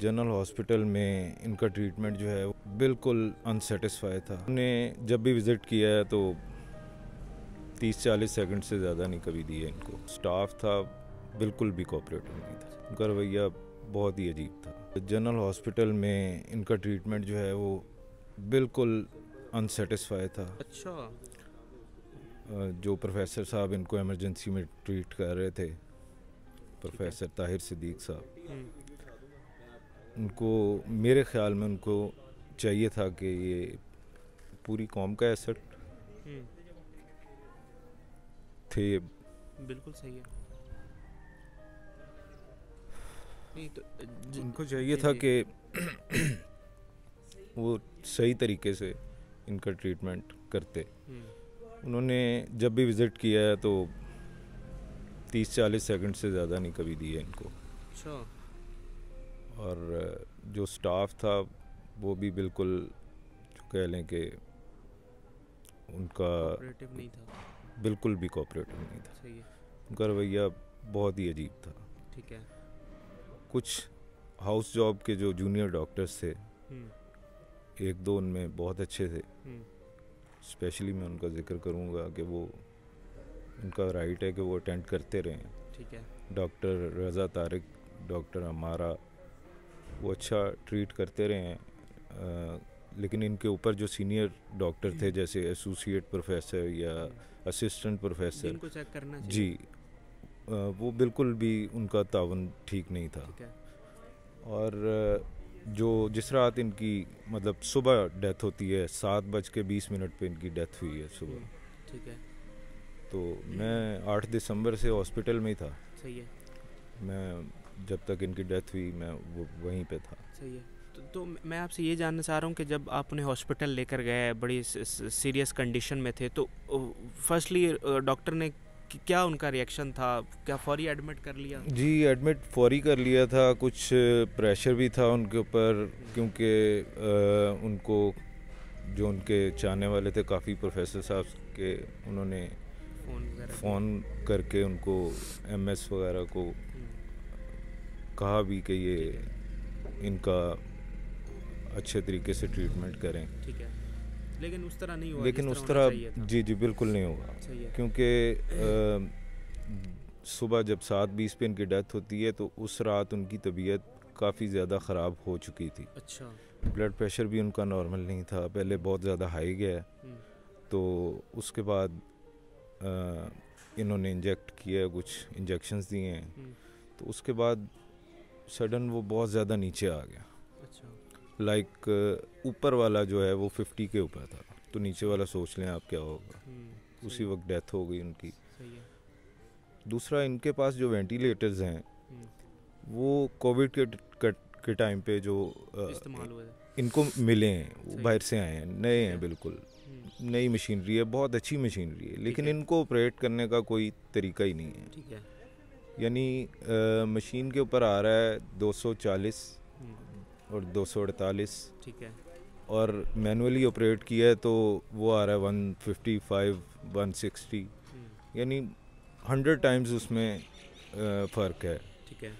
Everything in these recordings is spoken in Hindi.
जनरल हॉस्पिटल में इनका ट्रीटमेंट जो है बिल्कुल अनसेटिस्फाई था। हमने जब भी विज़िट किया है तो 30-40 सेकंड से ज़्यादा नहीं कभी दिए इनको। स्टाफ था बिल्कुल भी कोऑपरेटिव नहीं था, उनका रवैया बहुत ही अजीब था। जनरल हॉस्पिटल में इनका ट्रीटमेंट जो है वो बिल्कुल अनसेटिस्फाई था। अच्छा। जो प्रोफेसर साहब इनको इमरजेंसी में ट्रीट कर रहे थे, प्रोफेसर ताहिर सिद्दीक साहब, उनको मेरे ख्याल में उनको चाहिए था कि ये पूरी कौम का एसेट थे। बिल्कुल सही है। नहीं तो उनको चाहिए था कि वो सही तरीके से इनका ट्रीटमेंट करते। उन्होंने जब भी विज़िट किया है तो 30-40 सेकंड से ज़्यादा नहीं कभी दिए इनको। अच्छा। और जो स्टाफ था वो भी बिल्कुल जो कह लें कि उनका कोऑपरेटिव नहीं था। बिल्कुल भी कोऑपरेटिव नहीं था। सही है। उनका रवैया बहुत ही अजीब था। ठीक है। कुछ हाउस जॉब के जो जूनियर डॉक्टर्स थे, एक दो उनमें बहुत अच्छे थे। स्पेशली मैं उनका जिक्र करूंगा कि वो उनका राइट है कि वो अटेंड करते रहें। ठीक है। डॉक्टर रज़ा तारिक, डॉक्टर अमारा, वो अच्छा ट्रीट करते रहे हैं। लेकिन इनके ऊपर जो सीनियर डॉक्टर थे जैसे एसोसिएट प्रोफेसर या असिस्टेंट प्रोफेसर, इनको चेक करना चाहिए। जी, वो बिल्कुल भी उनका तावन ठीक नहीं था। ठीक है। और जो जिस रात इनकी मतलब सुबह डेथ होती है, 7:20 पे इनकी डेथ हुई है सुबह। ठीक है। तो मैं 8 दिसंबर से हॉस्पिटल में ही था। सही है। मैं जब तक इनकी डेथ हुई मैं वो वहीं पे था। सही है। तो मैं आपसे ये जानना चाह रहा हूँ कि जब आप उन्हें हॉस्पिटल लेकर गए, बड़ी सीरियस कंडीशन में थे, तो फर्स्टली डॉक्टर ने क्या उनका रिएक्शन था? क्या फौरी एडमिट कर लिया? जी, एडमिट फौरी कर लिया था। कुछ प्रेशर भी था उनके ऊपर, क्योंकि उनको जो उनके चाहने वाले थे काफ़ी प्रोफेसर साहब के, उन्होंने फ़ोन करके उनको एमएस वगैरह को कहा भी कि ये इनका अच्छे तरीके से ट्रीटमेंट करें। ठीक है। लेकिन उस तरह नहीं हुआ। लेकिन उस तरह जी बिल्कुल नहीं होगा। क्योंकि सुबह जब 7:20 पे इनकी डेथ होती है तो उस रात उनकी तबीयत काफ़ी ज़्यादा ख़राब हो चुकी थी। अच्छा। ब्लड प्रेशर भी उनका नॉर्मल नहीं था, पहले बहुत ज़्यादा हाई गया। तो उसके बाद इन्होंने इंजेक्ट किया, कुछ इंजेक्शंस दिए हैं। तो उसके बाद सडन वो बहुत ज़्यादा नीचे आ गया। अच्छा। लाइक ऊपर वाला जो है वो 50 के ऊपर था, तो नीचे वाला सोच लें आप क्या होगा। उसी वक्त डेथ हो गई उनकी। सही है। दूसरा, इनके पास जो वेंटिलेटर्स हैं वो कोविड के टाइम पे जो इस्तेमाल हुए इनको मिले हैं, वो बाहर से आए हैं, नए हैं, बिल्कुल नई मशीनरी है, बहुत अच्छी मशीनरी है, लेकिन इनको ऑपरेट करने का कोई तरीका ही नहीं है। ठीक है। यानी मशीन के ऊपर आ रहा है 240 और 248। ठीक है। और मैनुअली ऑपरेट किया है तो वो आ रहा है 155, 160, यानी 100 टाइम्स उसमें फ़र्क है। ठीक है।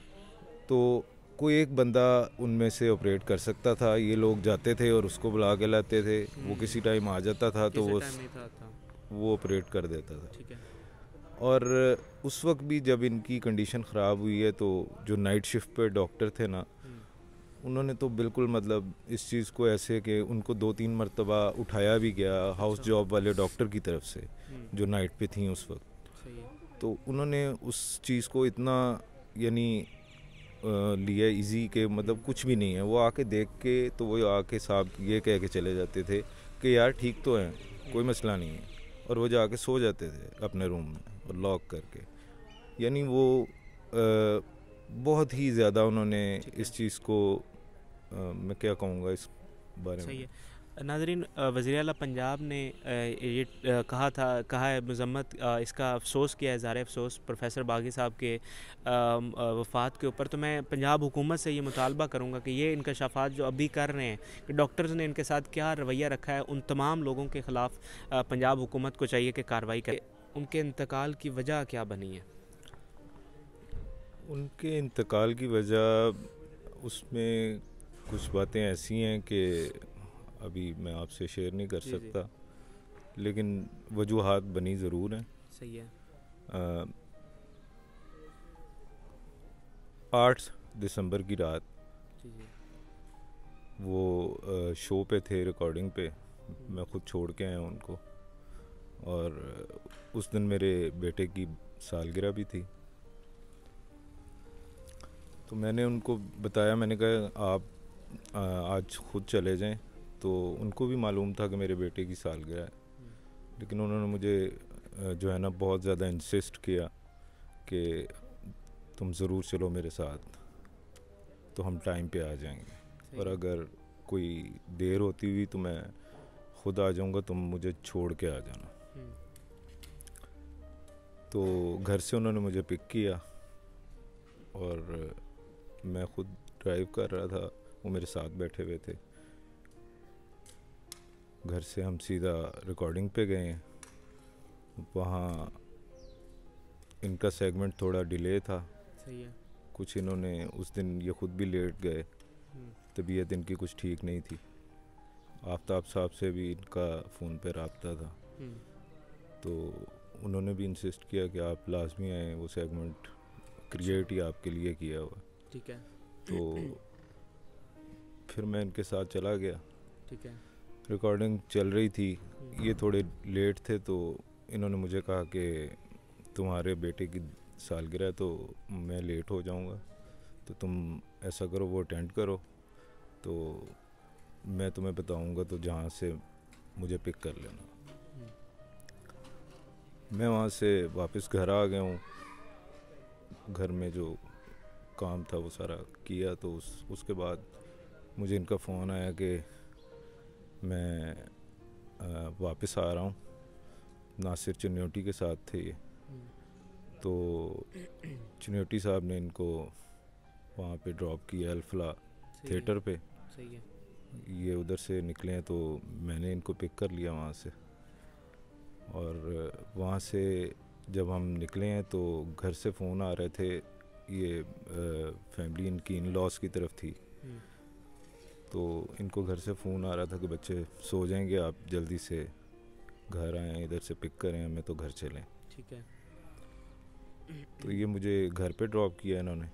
तो कोई एक बंदा उनमें से ऑपरेट कर सकता था। ये लोग जाते थे और उसको बुला के लाते थे, वो किसी टाइम आ जाता था तो वो ऑपरेट कर देता था। ठीक है। और उस वक्त भी जब इनकी कंडीशन ख़राब हुई है तो जो नाइट शिफ्ट पे डॉक्टर थे ना, उन्होंने तो बिल्कुल मतलब इस चीज़ को ऐसे कि उनको 2-3 मरतबा उठाया भी गया हाउस जॉब वाले डॉक्टर की तरफ से जो नाइट पे थी उस वक्त। तो उन्होंने उस चीज़ को इतना यानी लिया इजी के मतलब कुछ भी नहीं है। वो आके देख के तो वो आके साहब ये कह के चले जाते थे कि यार ठीक तो है, कोई मसला नहीं है, और वो जाके सो जाते थे अपने रूम में और लॉक करके। यानी वो बहुत ही ज़्यादा उन्होंने इस चीज़ को मैं क्या कहूँगा इस बारे में। नाज़रीन, वज़ीर-ए-आला पंजाब ने ये कहा है, मज़म्मत इसका अफसोस किया है, इज़हार अफसोस प्रोफेसर बागी साहब के वफ़ात के ऊपर। तो मैं पंजाब हुकूमत से ये मुतालबा करूँगा कि ये इंकशाफात जो अभी कर रहे हैं कि डॉक्टर्स ने इनके साथ क्या रवैया रखा है, उन तमाम लोगों के ख़िलाफ़ पंजाब हुकूमत को चाहिए कि कार्रवाई करे। उनके इंतकाल की वजह क्या बनी है? उनके इंतकाल की वजह उसमें कुछ बातें ऐसी हैं कि अभी मैं आपसे शेयर नहीं कर जी जी सकता, लेकिन वजूहात बनी ज़रूर हैं। सही है। 8 दिसंबर की रात जी जी वो शो पे थे, रिकॉर्डिंग पे। मैं ख़ुद छोड़ के आया उनको, और उस दिन मेरे बेटे की सालगिरह भी थी। तो मैंने उनको बताया, मैंने कहा आप आज ख़ुद चले जाएं। तो उनको भी मालूम था कि मेरे बेटे की सालगिरह है, लेकिन उन्होंने मुझे जो है ना बहुत ज़्यादा इंसिस्ट किया कि तुम ज़रूर चलो मेरे साथ, तो हम टाइम पे आ जाएंगे, सही और है। अगर कोई देर होती हुई तो मैं ख़ुद आ जाऊंगा, तुम मुझे छोड़ के आ जाना। हम्म, तो घर से उन्होंने मुझे पिक किया, और मैं ख़ुद ड्राइव कर रहा था, वो मेरे साथ बैठे हुए थे। घर से हम सीधा रिकॉर्डिंग पे गए। वहाँ इनका सेगमेंट थोड़ा डिले था, सही है। कुछ इन्होंने उस दिन ये ख़ुद भी लेट गए, हम्म, तबीयत इनकी कुछ ठीक नहीं थी। आफ्ताब साहब से भी इनका फ़ोन पे रब्ता था, हम्म, तो उन्होंने भी इंसिस्ट किया कि आप लाजमी आएँ, वो सेगमेंट अच्छा क्रिएट ही आपके लिए किया हुआ है। ठीक है। तो फिर मैं इनके साथ चला गया। ठीक है। रिकॉर्डिंग चल रही थी, ये हम्म, थोड़े लेट थे, तो इन्होंने मुझे कहा कि तुम्हारे बेटे की सालगिरह है, तो मैं लेट हो जाऊंगा, तो तुम ऐसा करो, वो अटेंड करो, तो मैं तुम्हें बताऊंगा, तो जहाँ से मुझे पिक कर लेना। हम्म, मैं वहाँ से वापस घर आ गया हूँ। घर में जो काम था वो सारा किया, तो उसके बाद मुझे इनका फ़ोन आया कि मैं वापस आ रहा हूँ। नासिर चन्योटी के साथ थे ये, हम्म, तो चन्योटी साहब ने इनको वहाँ पे ड्रॉप किया अल्फला सही है। थिएटर पे। सही है। ये उधर से निकले हैं, तो मैंने इनको पिक कर लिया वहाँ से। और वहाँ से जब हम निकले हैं तो घर से फ़ोन आ रहे थे, ये फैमिली इनकी इन लॉस की तरफ थी, हम्म, तो इनको घर से फ़ोन आ रहा था कि बच्चे सो जाएंगे, आप जल्दी से घर आएँ, इधर से पिक करें हमें, तो घर चलें। ठीक है। तो ये मुझे घर पे ड्रॉप किया इन्होंने।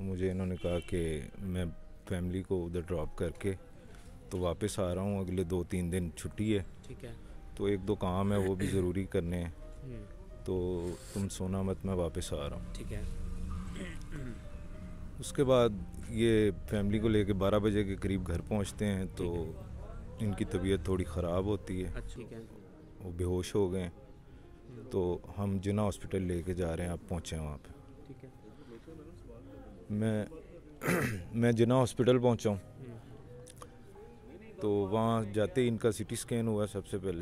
मुझे इन्होंने कहा कि मैं फैमिली को उधर ड्रॉप करके तो वापस आ रहा हूँ, अगले 2-3 दिन छुट्टी है, ठीक है। तो 1-2 काम है वो भी ज़रूरी करने हैं, हम्म, तो तुम सोना मत, मैं वापस आ रहा हूँ। ठीक है। उसके बाद ये फैमिली को लेके 12 बजे के करीब घर पहुँचते हैं, तो ठीक इनकी तबीयत थोड़ी ख़राब होती है, अच्छा ठीक है। वो बेहोश हो गए। तो हम जिना हॉस्पिटल लेके जा रहे हैं, आप पहुँचे वहाँ पे। ठीक है। मैं जिना हॉस्पिटल पहुँचा हूँ, हम्म, तो वहाँ जाते ही इनका सीटी स्कैन हुआ सबसे पहले।